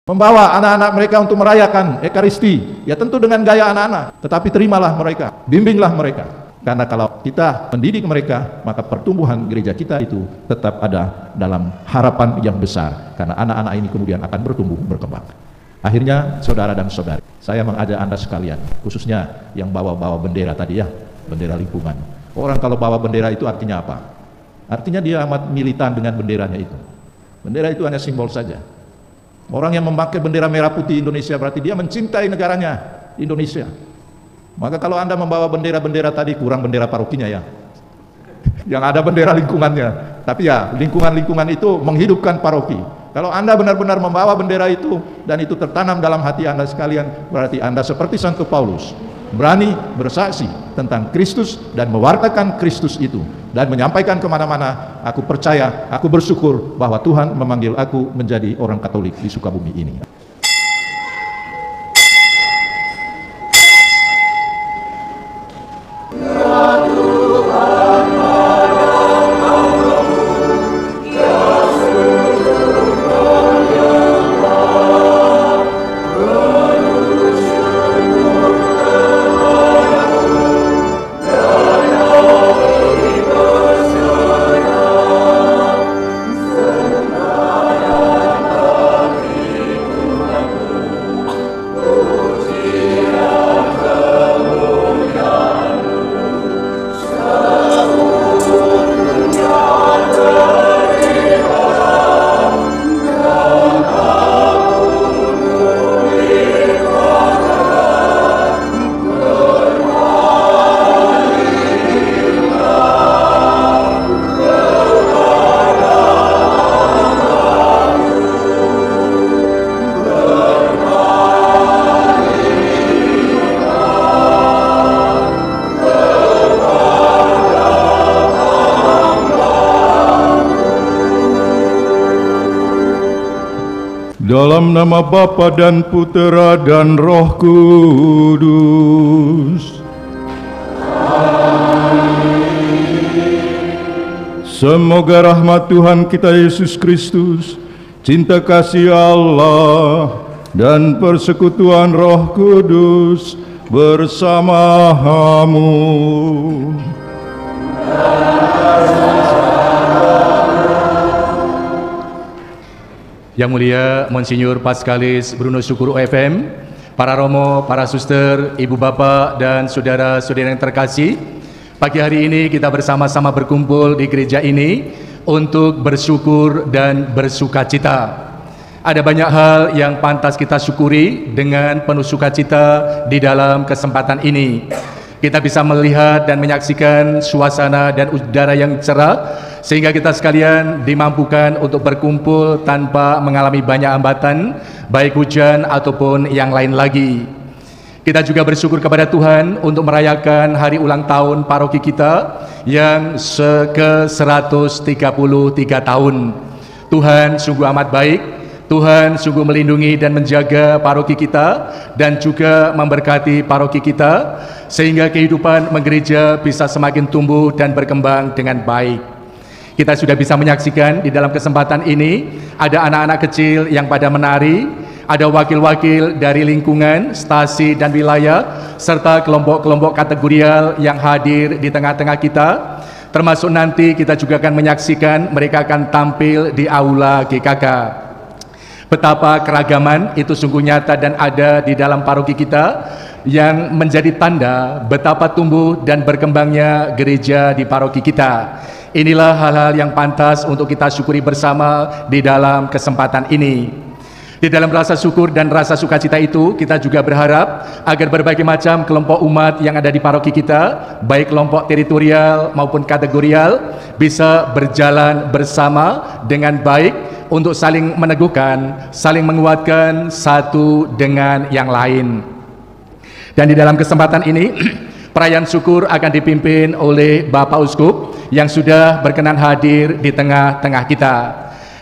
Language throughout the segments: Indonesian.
membawa anak-anak mereka untuk merayakan Ekaristi, ya tentu dengan gaya anak-anak, tetapi terimalah mereka, bimbinglah mereka. Karena kalau kita mendidik mereka, maka pertumbuhan gereja kita itu tetap ada dalam harapan yang besar, karena anak-anak ini kemudian akan bertumbuh, berkembang. Akhirnya, saudara dan saudari, saya mengajak Anda sekalian, khususnya yang bawa-bawa bendera tadi ya, bendera lingkungan. Orang kalau bawa bendera itu artinya apa? Artinya dia amat militan dengan benderanya itu. Bendera itu hanya simbol saja. Orang yang memakai bendera merah putih Indonesia berarti dia mencintai negaranya, Indonesia. Maka kalau Anda membawa bendera-bendera tadi, kurang bendera parokinya ya. Yang ada bendera lingkungannya. Tapi ya, lingkungan-lingkungan itu menghidupkan paroki. Kalau Anda benar-benar membawa bendera itu, dan itu tertanam dalam hati Anda sekalian, berarti Anda seperti Santo Paulus, berani bersaksi tentang Kristus dan mewartakan Kristus itu, dan menyampaikan kemana-mana, aku percaya, aku bersyukur bahwa Tuhan memanggil aku menjadi orang Katolik di Sukabumi ini. Dalam nama Bapa dan Putera dan Roh Kudus. Semoga rahmat Tuhan kita Yesus Kristus, cinta kasih Allah, dan persekutuan Roh Kudus bersamamu. Yang mulia Monsinyur Paskalis Bruno Syukur OFM, para romo, para suster, ibu bapak, dan saudara-saudara yang terkasih, pagi hari ini kita bersama-sama berkumpul di gereja ini untuk bersyukur dan bersukacita. Ada banyak hal yang pantas kita syukuri dengan penuh sukacita di dalam kesempatan ini. Kita bisa melihat dan menyaksikan suasana dan udara yang cerah, sehingga kita sekalian dimampukan untuk berkumpul tanpa mengalami banyak hambatan, baik hujan ataupun yang lain lagi. Kita juga bersyukur kepada Tuhan untuk merayakan hari ulang tahun paroki kita yang ke-133 tahun. Tuhan sungguh amat baik, Tuhan sungguh melindungi dan menjaga paroki kita dan juga memberkati paroki kita, sehingga kehidupan menggereja bisa semakin tumbuh dan berkembang dengan baik. Kita sudah bisa menyaksikan di dalam kesempatan ini ada anak-anak kecil yang pada menari, ada wakil-wakil dari lingkungan, stasi dan wilayah, serta kelompok-kelompok kategorial yang hadir di tengah-tengah kita. Termasuk nanti kita juga akan menyaksikan mereka akan tampil di aula GKK. Betapa keragaman itu sungguh nyata dan ada di dalam paroki kita, yang menjadi tanda betapa tumbuh dan berkembangnya gereja di paroki kita. Inilah hal-hal yang pantas untuk kita syukuri bersama di dalam kesempatan ini. Di dalam rasa syukur dan rasa sukacita itu, kita juga berharap agar berbagai macam kelompok umat yang ada di paroki kita, baik kelompok teritorial maupun kategorial, bisa berjalan bersama dengan baik untuk saling meneguhkan, saling menguatkan satu dengan yang lain. Dan di dalam kesempatan ini, perayaan syukur akan dipimpin oleh Bapak Uskup yang sudah berkenan hadir di tengah-tengah kita.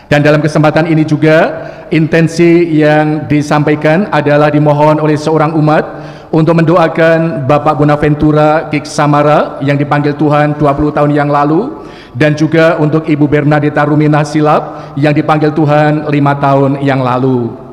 Dan dalam kesempatan ini juga, intensi yang disampaikan adalah dimohon oleh seorang umat untuk mendoakan Bapak Bonaventura Kik Samara yang dipanggil Tuhan 20 tahun yang lalu, dan juga untuk Ibu Bernadetta Ruminah Silap yang dipanggil Tuhan 5 tahun yang lalu.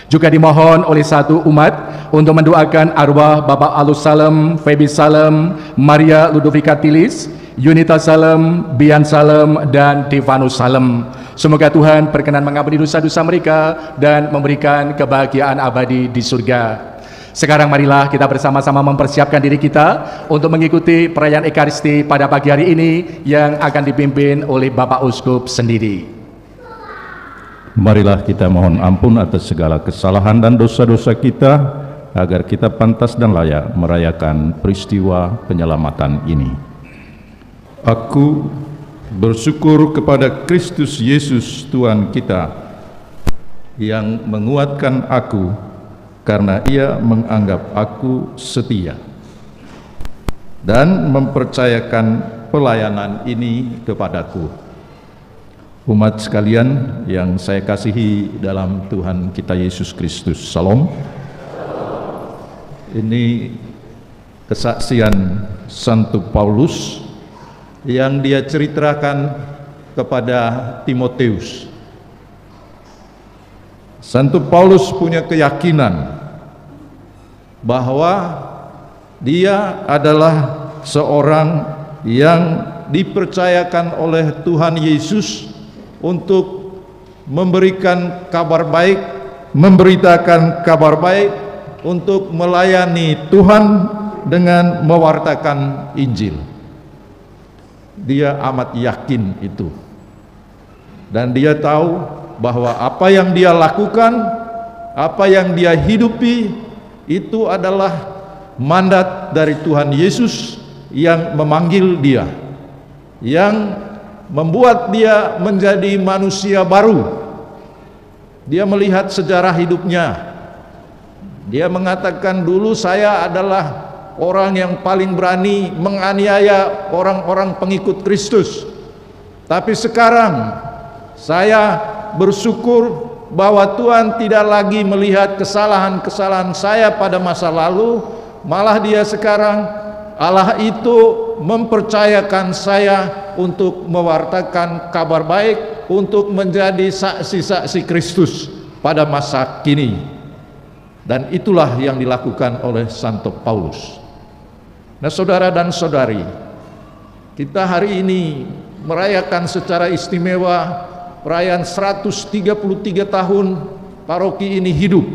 Juga dimohon oleh satu umat untuk mendoakan arwah Bapak Alus Salem, Feby Salem, Maria Ludovika Tilis, Yunita Salem, Bian Salem, dan Devanus Salem. Semoga Tuhan berkenan mengampuni dosa-dosa mereka dan memberikan kebahagiaan abadi di surga. Sekarang marilah kita bersama-sama mempersiapkan diri kita untuk mengikuti perayaan Ekaristi pada pagi hari ini yang akan dipimpin oleh Bapak Uskup sendiri. Marilah kita mohon ampun atas segala kesalahan dan dosa-dosa kita, agar kita pantas dan layak merayakan peristiwa penyelamatan ini. Aku bersyukur kepada Kristus Yesus Tuhan kita, yang menguatkan aku karena Ia menganggap aku setia dan mempercayakan pelayanan ini kepadaku. Umat sekalian yang saya kasihi dalam Tuhan kita Yesus Kristus, Salam. Ini kesaksian Santo Paulus yang dia ceritakan kepada Timotius. Santo Paulus punya keyakinan bahwa dia adalah seorang yang dipercayakan oleh Tuhan Yesus untuk memberikan kabar baik, memberitakan kabar baik, untuk melayani Tuhan dengan mewartakan Injil. Dia amat yakin itu, dan dia tahu bahwa apa yang dia lakukan, apa yang dia hidupi, itu adalah mandat dari Tuhan Yesus yang memanggil dia, yang membuat dia menjadi manusia baru. Dia melihat sejarah hidupnya. Dia mengatakan, dulu saya adalah orang yang paling berani menganiaya orang-orang pengikut Kristus, tapi sekarang saya bersyukur bahwa Tuhan tidak lagi melihat kesalahan-kesalahan saya pada masa lalu, malah dia sekarang, Allah itu mempercayakan saya untuk mewartakan kabar baik, untuk menjadi saksi-saksi Kristus pada masa kini. Dan itulah yang dilakukan oleh Santo Paulus. Nah, saudara dan saudari, kita hari ini merayakan secara istimewa perayaan 133 tahun paroki ini hidup.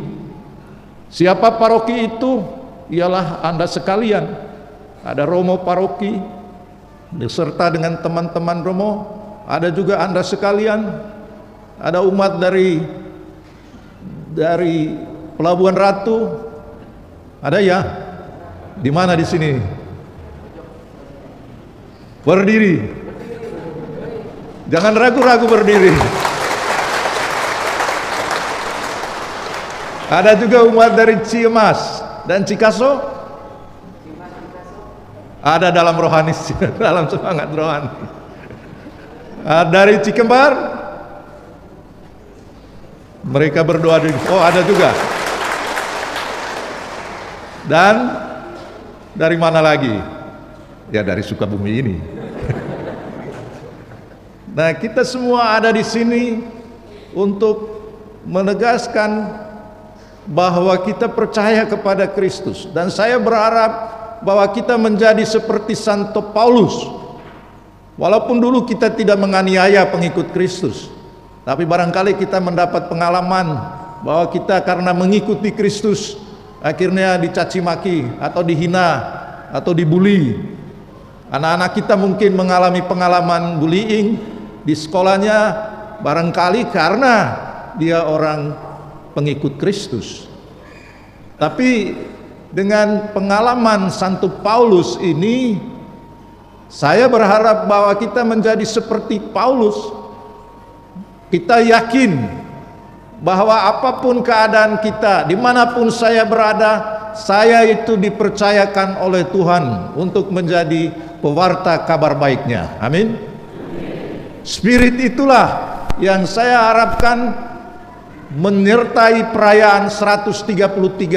Siapa paroki itu? Ialah Anda sekalian. Ada Romo paroki beserta dengan teman-teman Romo, ada juga Anda sekalian, ada umat dari Pelabuhan Ratu, ada ya? Di mana di sini? Berdiri. Jangan ragu-ragu berdiri. Ada juga umat dari Ciamas dan Cikaso. Ada dalam rohani, dalam semangat rohani. Dari Cikembar, mereka berdoa di, oh ada juga. Dan dari mana lagi? Ya dari Sukabumi ini. Nah, kita semua ada di sini untuk menegaskan bahwa kita percaya kepada Kristus, dan saya berharap bahwa kita menjadi seperti Santo Paulus. Walaupun dulu kita tidak menganiaya pengikut Kristus, tapi barangkali kita mendapat pengalaman bahwa kita karena mengikuti Kristus akhirnya dicaci maki atau dihina atau dibully. Anak-anak kita mungkin mengalami pengalaman bullying di sekolahnya, barangkali karena dia orang pengikut Kristus. Tapi dengan pengalaman Santo Paulus ini, saya berharap bahwa kita menjadi seperti Paulus. Kita yakin bahwa apapun keadaan kita, dimanapun saya berada, saya itu dipercayakan oleh Tuhan untuk menjadi pewarta kabar baiknya. Amin. Spirit itulah yang saya harapkan menyertai perayaan 133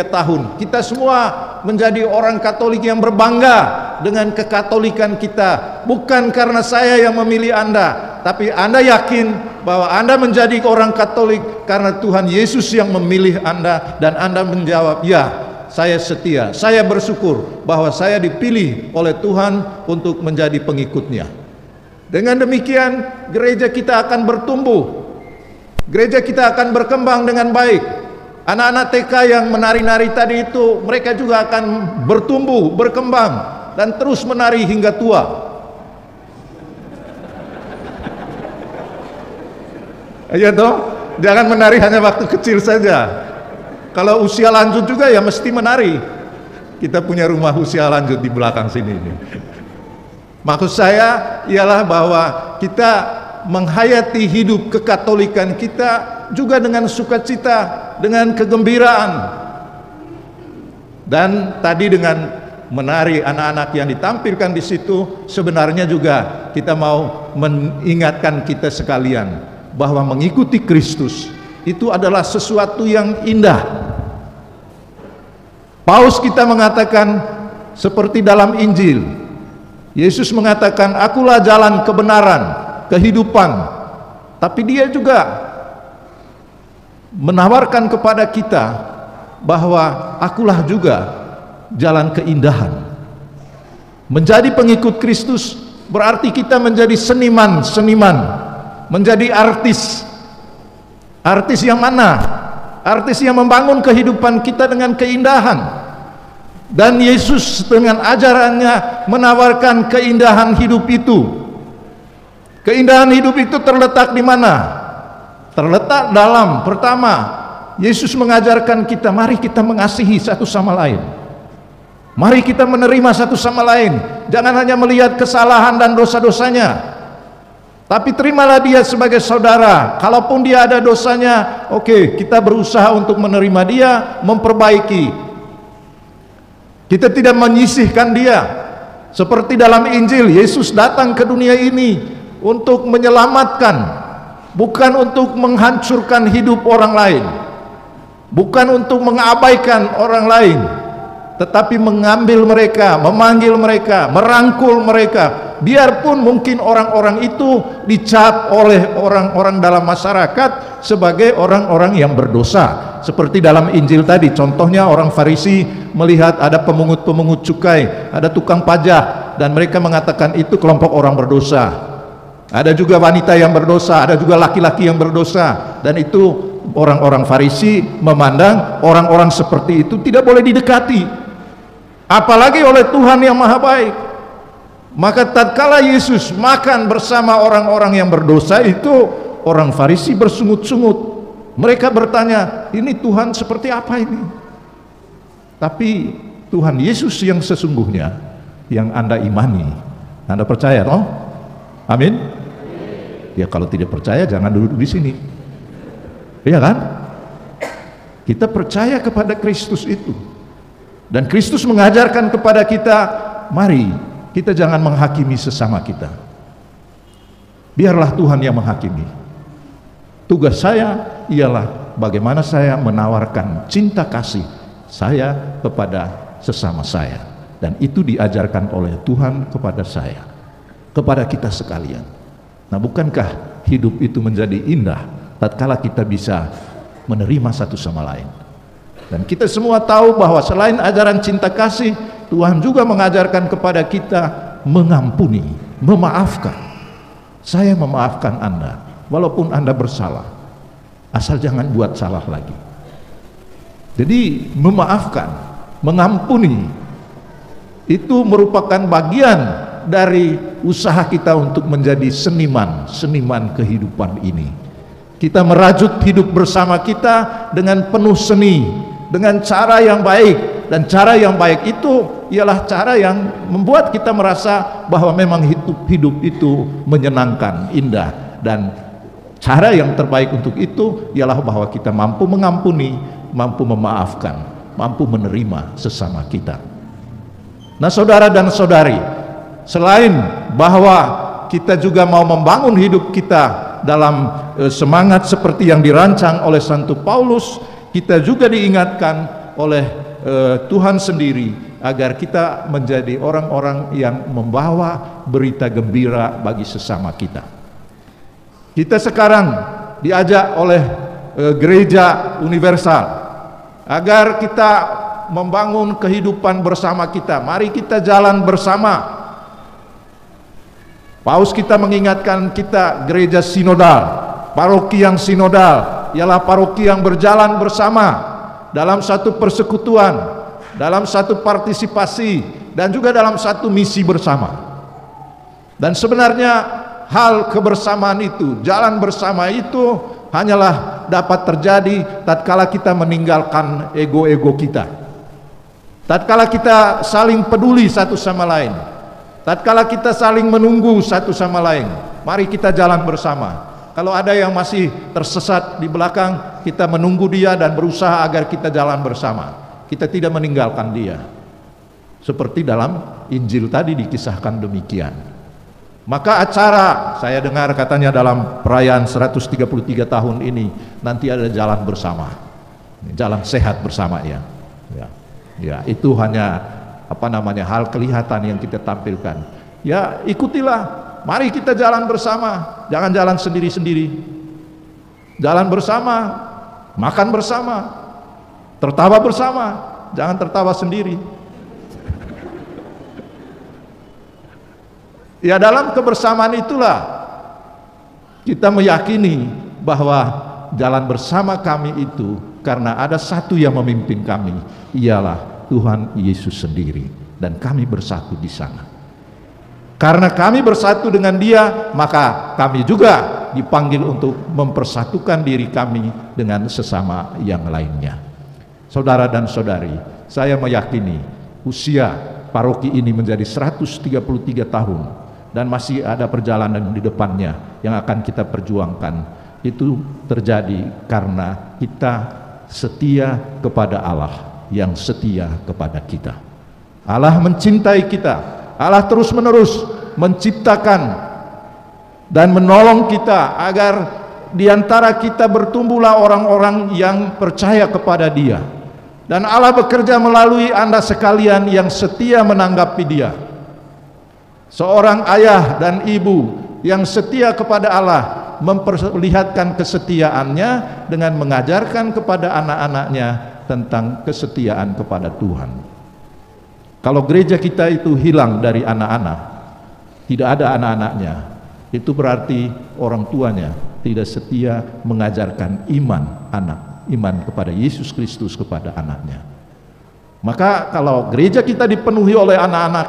tahun. Kita semua menjadi orang Katolik yang berbangga dengan kekatolikan kita. Bukan karena saya yang memilih Anda, tapi Anda yakin bahwa Anda menjadi orang Katolik karena Tuhan Yesus yang memilih Anda, dan Anda menjawab, ya, saya setia, saya bersyukur bahwa saya dipilih oleh Tuhan untuk menjadi pengikutnya. Dengan demikian, gereja kita akan bertumbuh, gereja kita akan berkembang dengan baik. Anak-anak TK yang menari-nari tadi itu, mereka juga akan bertumbuh, berkembang, dan terus menari hingga tua. Iya toh, jangan menari hanya waktu kecil saja. Kalau usia lanjut juga ya mesti menari. Kita punya rumah usia lanjut di belakang sini ini. Maksud saya ialah bahwa kita menghayati hidup kekatolikan kita juga dengan sukacita, dengan kegembiraan. Dan tadi dengan menari anak-anak yang ditampilkan di situ, sebenarnya juga kita mau mengingatkan kita sekalian bahwa mengikuti Kristus itu adalah sesuatu yang indah. Paus kita mengatakan seperti dalam Injil, Yesus mengatakan, akulah jalan kebenaran, kehidupan. Tapi dia juga menawarkan kepada kita bahwa akulah juga jalan keindahan. Menjadi pengikut Kristus berarti kita menjadi seniman-seniman, menjadi artis. Artis yang mana? Artis yang membangun kehidupan kita dengan keindahan. Dan Yesus dengan ajarannya menawarkan keindahan hidup itu. Keindahan hidup itu terletak di mana? Terletak dalam, pertama, Yesus mengajarkan kita, mari kita mengasihi satu sama lain. Mari kita menerima satu sama lain. Jangan hanya melihat kesalahan dan dosa-dosanya, tapi terimalah dia sebagai saudara. Kalaupun dia ada dosanya, oke, kita berusaha untuk menerima dia, memperbaiki. Kita tidak menyisihkan dia. Seperti dalam Injil, Yesus datang ke dunia ini untuk menyelamatkan, bukan untuk menghancurkan hidup orang lain, bukan untuk mengabaikan orang lain, tetapi mengambil mereka, memanggil mereka, merangkul mereka. Biarpun mungkin orang-orang itu dicap oleh orang-orang dalam masyarakat sebagai orang-orang yang berdosa. Seperti dalam Injil tadi, contohnya orang Farisi melihat ada pemungut-pemungut cukai, ada tukang pajak, dan mereka mengatakan itu kelompok orang berdosa. Ada juga wanita yang berdosa, ada juga laki-laki yang berdosa, dan itu orang-orang Farisi memandang orang-orang seperti itu tidak boleh didekati, apalagi oleh Tuhan yang Maha Baik. Maka tatkala Yesus makan bersama orang-orang yang berdosa itu, orang Farisi bersungut-sungut. Mereka bertanya, ini Tuhan seperti apa ini? Tapi Tuhan Yesus yang sesungguhnya yang Anda imani, Anda percaya toh? Amin. Ya kalau tidak percaya jangan duduk di sini. Iya kan? Kita percaya kepada Kristus itu. Dan Kristus mengajarkan kepada kita, mari kita jangan menghakimi sesama kita. Biarlah Tuhan yang menghakimi. Tugas saya ialah bagaimana saya menawarkan cinta kasih saya kepada sesama saya. Dan itu diajarkan oleh Tuhan kepada saya, kepada kita sekalian. Nah, bukankah hidup itu menjadi indah tatkala kita bisa menerima satu sama lain? Dan kita semua tahu bahwa selain ajaran cinta kasih, Tuhan juga mengajarkan kepada kita mengampuni, memaafkan. Saya memaafkan Anda walaupun Anda bersalah, asal jangan buat salah lagi. Jadi memaafkan, mengampuni itu merupakan bagian dari usaha kita untuk menjadi seniman kehidupan ini. Kita merajut hidup bersama kita dengan penuh seni, dengan cara yang baik. Dan cara yang baik itu ialah cara yang membuat kita merasa bahwa memang hidup itu menyenangkan, indah. Dan cara yang terbaik untuk itu ialah bahwa kita mampu mengampuni, mampu memaafkan, mampu menerima sesama kita. Nah, saudara dan saudari, selain bahwa kita juga mau membangun hidup kita dalam semangat seperti yang dirancang oleh Santo Paulus, kita juga diingatkan oleh Tuhan sendiri agar kita menjadi orang-orang yang membawa berita gembira bagi sesama kita. Kita sekarang diajak oleh gereja universal agar kita membangun kehidupan bersama kita. Mari kita jalan bersama. Paus kita mengingatkan kita gereja sinodal. Paroki yang sinodal ialah paroki yang berjalan bersama dalam satu persekutuan, dalam satu partisipasi, dan juga dalam satu misi bersama. Dan sebenarnya hal kebersamaan itu, jalan bersama itu hanyalah dapat terjadi tatkala kita meninggalkan ego-ego kita, tatkala kita saling peduli satu sama lain, tatkala kita saling menunggu satu sama lain. Mari kita jalan bersama. Kalau ada yang masih tersesat di belakang, kita menunggu dia dan berusaha agar kita jalan bersama. Kita tidak meninggalkan dia. Seperti dalam Injil tadi dikisahkan demikian. Maka acara, saya dengar katanya dalam perayaan 133 tahun ini nanti ada jalan bersama, jalan sehat bersama ya. Ya, itu hanya hal kelihatan yang kita tampilkan. Ya, ikutilah. Mari kita jalan bersama, jangan jalan sendiri-sendiri. Jalan bersama, makan bersama, tertawa bersama, jangan tertawa sendiri. Ya, dalam kebersamaan itulah kita meyakini bahwa jalan bersama kami itu karena ada satu yang memimpin kami, ialah Tuhan Yesus sendiri, dan kami bersatu di sana. Karena kami bersatu dengan Dia, maka kami juga dipanggil untuk mempersatukan diri kami dengan sesama yang lainnya. Saudara dan saudari, saya meyakini usia paroki ini menjadi 133 tahun dan masih ada perjalanan di depannya yang akan kita perjuangkan. Itu terjadi karena kita setia kepada Allah yang setia kepada kita. Allah mencintai kita. Allah terus-menerus menciptakan dan menolong kita agar di antara kita bertumbuhlah orang-orang yang percaya kepada Dia. Dan Allah bekerja melalui Anda sekalian yang setia menanggapi Dia. Seorang ayah dan ibu yang setia kepada Allah memperlihatkan kesetiaannya dengan mengajarkan kepada anak-anaknya tentang kesetiaan kepada Tuhan. Kalau gereja kita itu hilang dari anak-anak, tidak ada anak-anaknya, itu berarti orang tuanya tidak setia mengajarkan iman kepada Yesus Kristus kepada anaknya. Maka kalau gereja kita dipenuhi oleh anak-anak,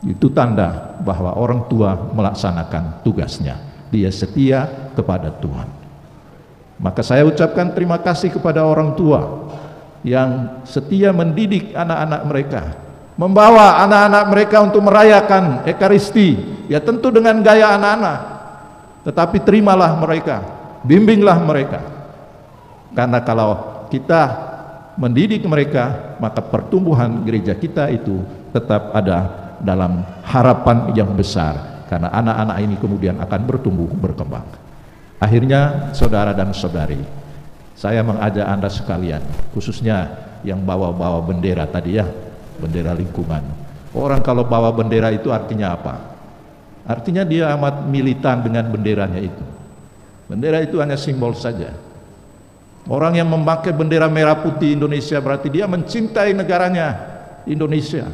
itu tanda bahwa orang tua melaksanakan tugasnya. Dia setia kepada Tuhan. Maka saya ucapkan terima kasih kepada orang tua yang setia mendidik anak-anak mereka, membawa anak-anak mereka untuk merayakan Ekaristi, ya tentu dengan gaya anak-anak, tetapi terimalah mereka, bimbinglah mereka. Karena kalau kita mendidik mereka, maka pertumbuhan gereja kita itu tetap ada dalam harapan yang besar, karena anak-anak ini kemudian akan bertumbuh berkembang. Akhirnya saudara dan saudari, saya mengajak Anda sekalian, khususnya yang bawa-bawa bendera tadi ya, bendera lingkungan. Orang kalau bawa bendera itu artinya apa? Artinya dia amat militan dengan benderanya itu. Bendera itu hanya simbol saja. Orang yang memakai bendera merah putih Indonesia berarti dia mencintai negaranya, Indonesia.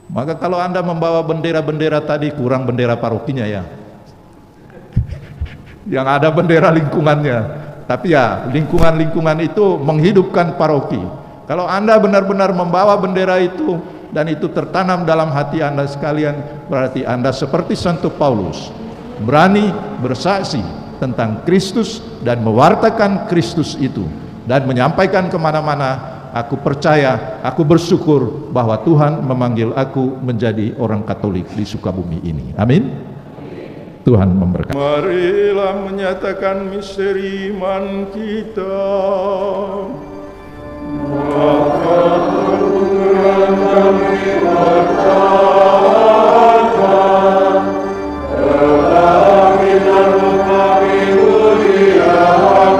Maka kalau Anda membawa bendera-bendera tadi, kurang bendera parokinya ya. Yang ada bendera lingkungannya. Tapi ya, lingkungan-lingkungan itu menghidupkan paroki. Kalau Anda benar-benar membawa bendera itu dan itu tertanam dalam hati Anda sekalian, berarti Anda seperti Santo Paulus, berani bersaksi tentang Kristus dan mewartakan Kristus itu dan menyampaikan kemana-mana. Aku percaya, aku bersyukur bahwa Tuhan memanggil aku menjadi orang Katolik di Sukabumi ini. Amin. Tuhan memberkati. Marilah menyatakan misteri iman kita. Maka Tuhan kami berkata, telah bintangmu kami muliakan,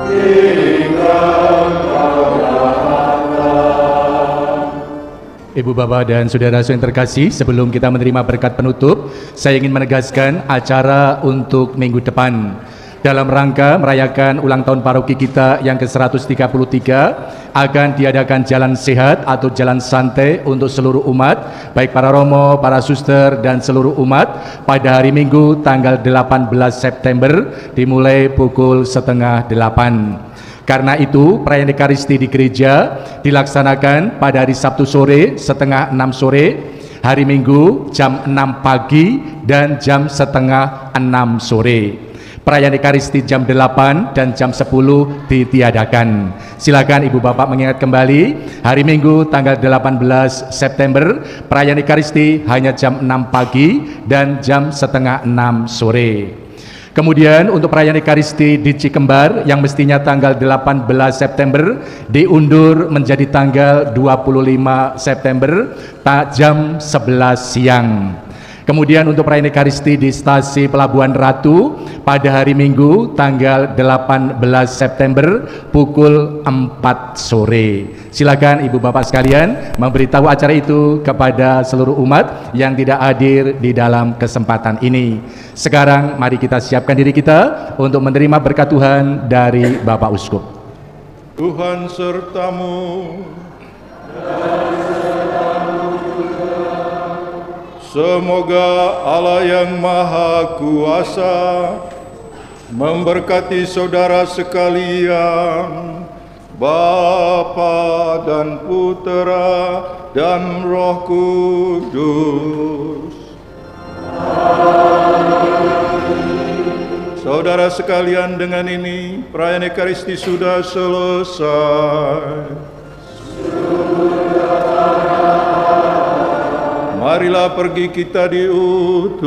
hingga kau datang. Ibu Bapak dan Saudara yang terkasih, sebelum kita menerima berkat penutup, saya ingin menegaskan acara untuk minggu depan. Dalam rangka merayakan ulang tahun paroki kita yang ke-133, akan diadakan jalan sehat atau jalan santai untuk seluruh umat, baik para romo, para suster, dan seluruh umat pada hari Minggu tanggal 18 September dimulai pukul 7:30. Karena itu, perayaan Ekaristi di gereja dilaksanakan pada hari Sabtu sore 5:30 sore, hari Minggu jam 6 pagi, dan jam 5:30 sore. Perayaan Ekaristi jam 8 dan jam 10 ditiadakan. Silakan Ibu Bapak mengingat kembali, hari Minggu tanggal 18 September, perayaan Ekaristi hanya jam 6 pagi dan jam 5:30 sore. Kemudian untuk perayaan Ekaristi di Cikembar yang mestinya tanggal 18 September diundur menjadi tanggal 25 September jam 11 siang. Kemudian untuk perayaan Ekaristi di Stasi Pelabuhan Ratu pada hari Minggu tanggal 18 September pukul 4 sore. Silakan Ibu Bapak sekalian memberitahu acara itu kepada seluruh umat yang tidak hadir di dalam kesempatan ini. Sekarang mari kita siapkan diri kita untuk menerima berkat Tuhan dari Bapak Uskup. Tuhan sertamu. Semoga Allah yang Maha Kuasa memberkati saudara sekalian, Bapa dan Putera dan Roh Kudus. Saudara sekalian, dengan ini perayaan Ekaristi sudah selesai. Marilah pergi kita diutus.